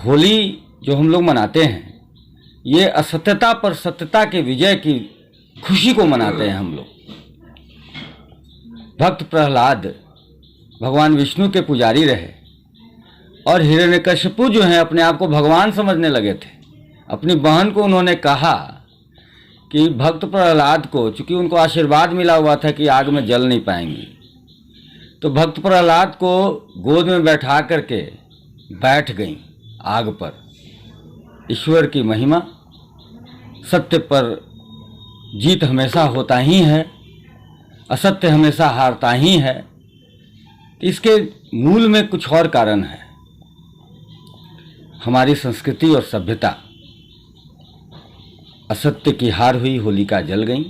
होली जो हम लोग मनाते हैं, ये असत्यता पर सत्यता के विजय की खुशी को मनाते हैं हम लोग। भक्त प्रहलाद भगवान विष्णु के पुजारी रहे और हिरण्यकशिपु जो हैं अपने आप को भगवान समझने लगे थे। अपनी बहन को उन्होंने कहा कि भक्त प्रहलाद को, चूंकि उनको आशीर्वाद मिला हुआ था कि आग में जल नहीं पाएंगी, तो भक्त प्रहलाद को गोद में बैठा करके बैठ गईं आग पर। ईश्वर की महिमा, सत्य पर जीत हमेशा होता ही है, असत्य हमेशा हारता ही है। इसके मूल में कुछ और कारण है। हमारी संस्कृति और सभ्यता, असत्य की हार हुई, होलिका जल गई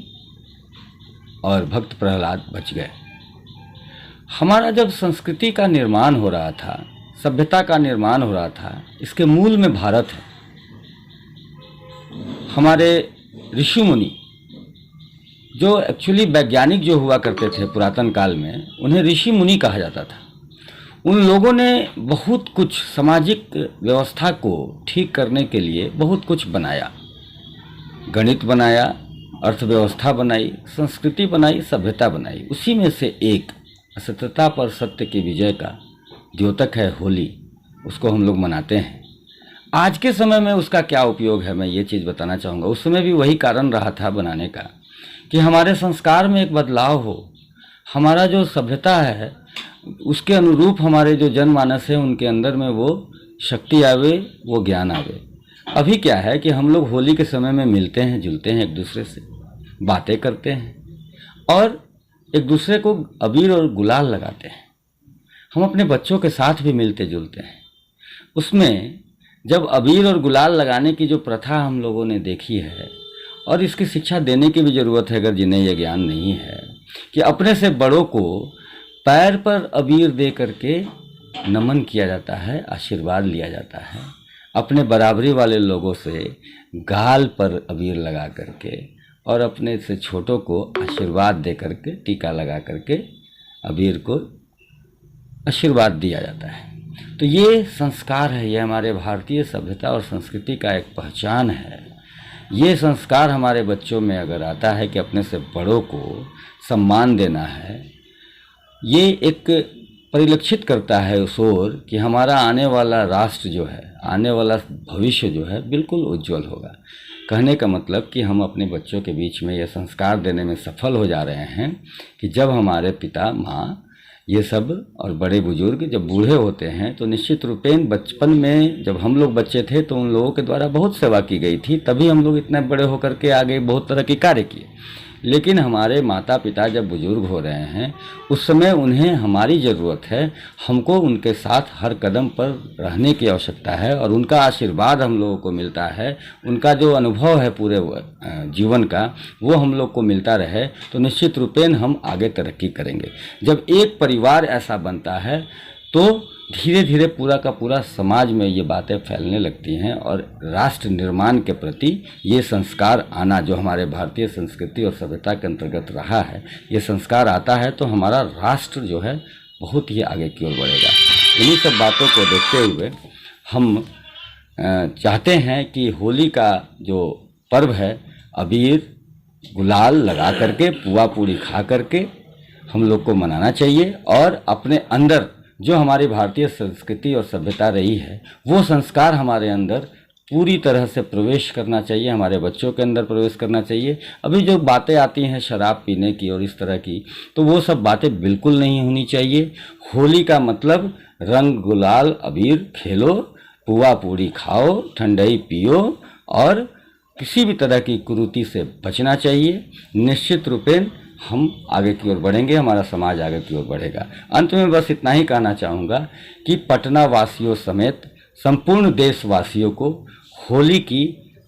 और भक्त प्रहलाद बच गए। हमारा जब संस्कृति का निर्माण हो रहा था, सभ्यता का निर्माण हो रहा था, इसके मूल में भारत है। हमारे ऋषि मुनि जो एक्चुअली वैज्ञानिक जो हुआ करते थे पुरातन काल में, उन्हें ऋषि मुनि कहा जाता था। उन लोगों ने बहुत कुछ सामाजिक व्यवस्था को ठीक करने के लिए बहुत कुछ बनाया। गणित बनाया, अर्थव्यवस्था बनाई, संस्कृति बनाई, सभ्यता बनाई। उसी में से एक असत्यता पर सत्य की विजय का द्योतक है होली। उसको हम लोग मनाते हैं। आज के समय में उसका क्या उपयोग है, मैं ये चीज़ बताना चाहूँगा। उस समय भी वही कारण रहा था बनाने का, कि हमारे संस्कार में एक बदलाव हो, हमारा जो सभ्यता है उसके अनुरूप हमारे जो जनमानस है उनके अंदर में वो शक्ति आवे, वो ज्ञान आवे। अभी क्या है कि हम लोग होली के समय में मिलते हैं, जुलते हैं, एक दूसरे से बातें करते हैं और एक दूसरे को अबीर और गुलाल लगाते हैं। हम अपने बच्चों के साथ भी मिलते जुलते हैं। उसमें जब अबीर और गुलाल लगाने की जो प्रथा हम लोगों ने देखी है, और इसकी शिक्षा देने की भी ज़रूरत है अगर जिन्हें यह ज्ञान नहीं है, कि अपने से बड़ों को पैर पर अबीर दे करके नमन किया जाता है, आशीर्वाद लिया जाता है। अपने बराबरी वाले लोगों से गाल पर अबीर लगा करके और अपने से छोटों को आशीर्वाद दे करके, टीका लगा करके अबीर को आशीर्वाद दिया जाता है। तो ये संस्कार है, ये हमारे भारतीय सभ्यता और संस्कृति का एक पहचान है। ये संस्कार हमारे बच्चों में अगर आता है कि अपने से बड़ों को सम्मान देना है, ये एक परिलक्षित करता है उस ओर कि हमारा आने वाला राष्ट्र जो है, आने वाला भविष्य जो है बिल्कुल उज्जवल होगा। कहने का मतलब कि हम अपने बच्चों के बीच में ये संस्कार देने में सफल हो जा रहे हैं कि जब हमारे पिता माँ ये सब और बड़े बुजुर्ग जब बूढ़े होते हैं, तो निश्चित रूपेण बचपन में जब हम लोग बच्चे थे तो उन लोगों के द्वारा बहुत सेवा की गई थी, तभी हम लोग इतने बड़े होकर के आगे बहुत तरह के कार्य किए। लेकिन हमारे माता पिता जब बुजुर्ग हो रहे हैं, उस समय उन्हें हमारी ज़रूरत है। हमको उनके साथ हर कदम पर रहने की आवश्यकता है और उनका आशीर्वाद हम लोगों को मिलता है। उनका जो अनुभव है पूरे जीवन का, वो हम लोग को मिलता रहे, तो निश्चित रूपेण हम आगे तरक्की करेंगे। जब एक परिवार ऐसा बनता है तो धीरे धीरे पूरा का पूरा समाज में ये बातें फैलने लगती हैं और राष्ट्र निर्माण के प्रति ये संस्कार आना, जो हमारे भारतीय संस्कृति और सभ्यता के अंतर्गत रहा है, ये संस्कार आता है तो हमारा राष्ट्र जो है बहुत ही आगे की ओर बढ़ेगा। इन्हीं सब बातों को देखते हुए हम चाहते हैं कि होली का जो पर्व है, अबीर गुलाल लगा करके, पुआ पूड़ी खा करके हम लोग को मनाना चाहिए और अपने अंदर जो हमारी भारतीय संस्कृति और सभ्यता रही है, वो संस्कार हमारे अंदर पूरी तरह से प्रवेश करना चाहिए, हमारे बच्चों के अंदर प्रवेश करना चाहिए। अभी जो बातें आती हैं शराब पीने की और इस तरह की, तो वो सब बातें बिल्कुल नहीं होनी चाहिए। होली का मतलब रंग गुलाल अबीर खेलो, पुआ पूड़ी खाओ, ठंडाई पियो और किसी भी तरह की कुरीति से बचना चाहिए। निश्चित रूपेण हम आगे की ओर बढ़ेंगे, हमारा समाज आगे की ओर बढ़ेगा। अंत में बस इतना ही कहना चाहूँगा कि पटना वासियों समेत संपूर्ण देशवासियों को होली की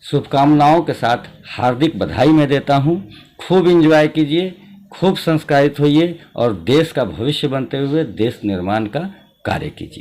शुभकामनाओं के साथ हार्दिक बधाई मैं देता हूँ। खूब एंजॉय कीजिए, खूब संस्कारित होइए और देश का भविष्य बनते हुए देश निर्माण का कार्य कीजिए।